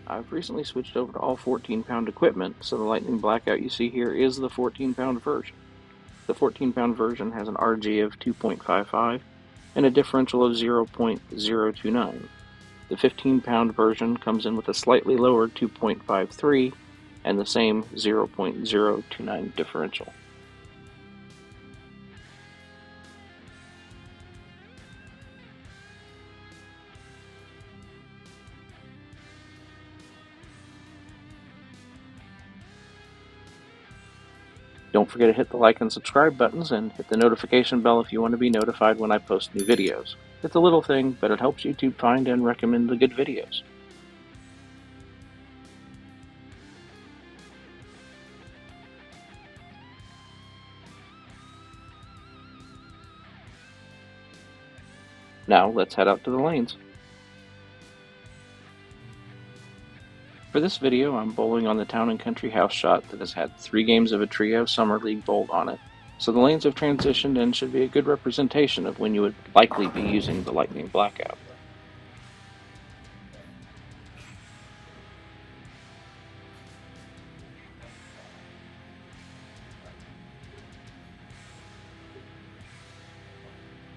I've recently switched over to all 14-pound equipment, so the Lightning Blackout you see here is the 14-pound version. The 14-pound version has an RG of 2.55 and a differential of 0.029. The 15-pound version comes in with a slightly lower 2.53 and the same 0.029 differential. Don't forget to hit the like and subscribe buttons and hit the notification bell if you want to be notified when I post new videos. It's a little thing, but it helps YouTube find and recommend the good videos. Now let's head out to the lanes. For this video, I'm bowling on the Town & Country house shot that has had 3 games of a trio Summer League bowled on it, so the lanes have transitioned and should be a good representation of when you would likely be using the Lightning Blackout.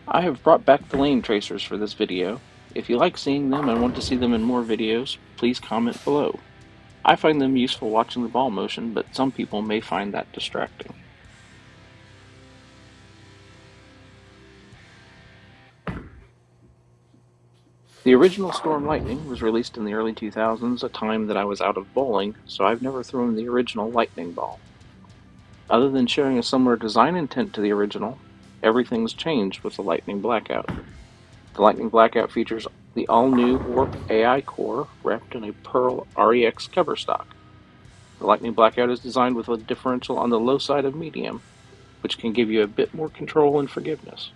I have brought back the lane tracers for this video. If you like seeing them and want to see them in more videos, please comment below. I find them useful watching the ball motion, but some people may find that distracting. The original Storm Lightning was released in the early 2000s, a time that I was out of bowling, so I've never thrown the original Lightning ball. Other than sharing a similar design intent to the original, everything's changed with the Lightning Blackout. The Lightning Blackout features the all-new Warp AI core wrapped in a Pearl REX cover stock. The Lightning Blackout is designed with a differential on the low side of medium, which can give you a bit more control and forgiveness.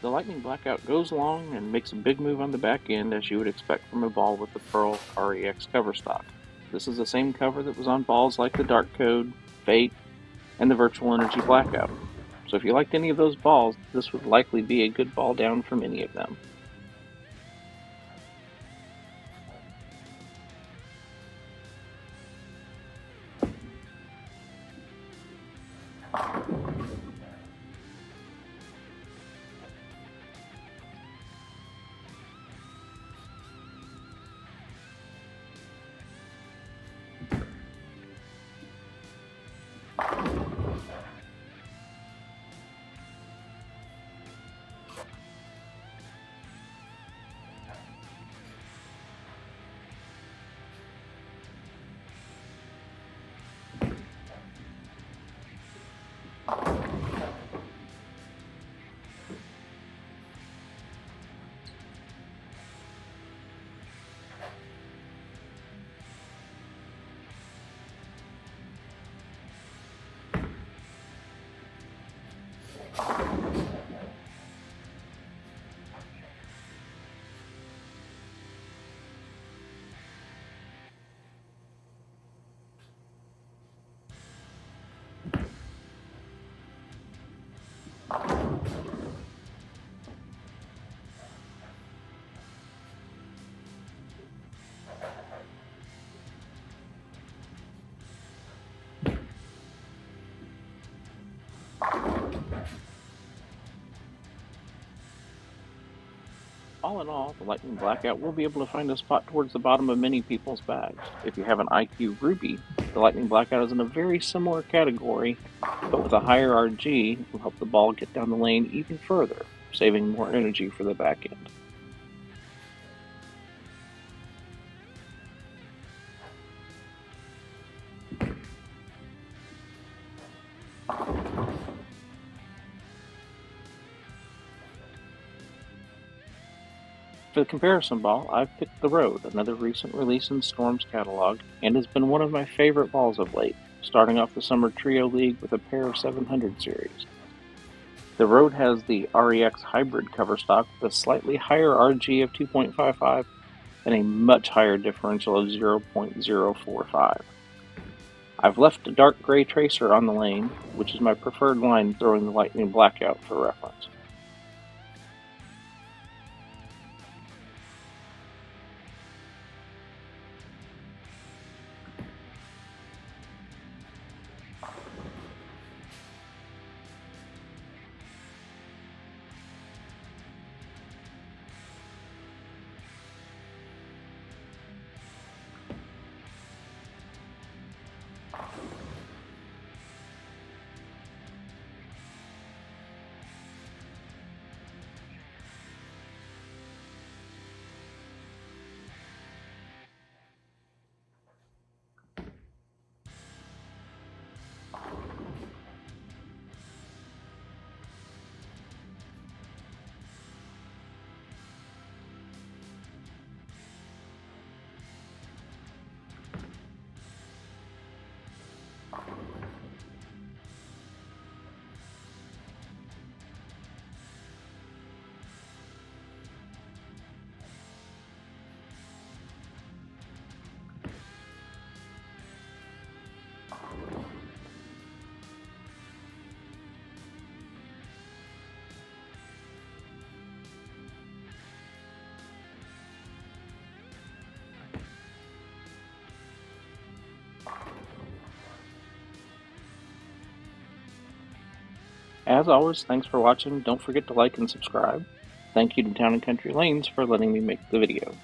The Lightning Blackout goes long and makes a big move on the back end as you would expect from a ball with the Pearl REX cover stock. This is the same cover that was on balls like the Dark Code, Fate, and the Virtual Energy Blackout. So if you liked any of those balls, this would likely be a good ball down from any of them. All in all, the Lightning Blackout will be able to find a spot towards the bottom of many people's bags. If you have an IQ Ruby, the Lightning Blackout is in a very similar category, but with a higher RG, will help the ball get down the lane even further, saving more energy for the back end. For the comparison ball, I've picked the Road, another recent release in Storm's catalog, and has been one of my favorite balls of late, starting off the Summer Trio League with a pair of 700 series. The Road has the REX Hybrid cover stock with a slightly higher RG of 2.55 and a much higher differential of 0.045. I've left a dark gray tracer on the lane, which is my preferred line throwing the lightning blackout for reference. As always, thanks for watching. Don't forget to like and subscribe. Thank you to Town & Country Lanes for letting me make the video.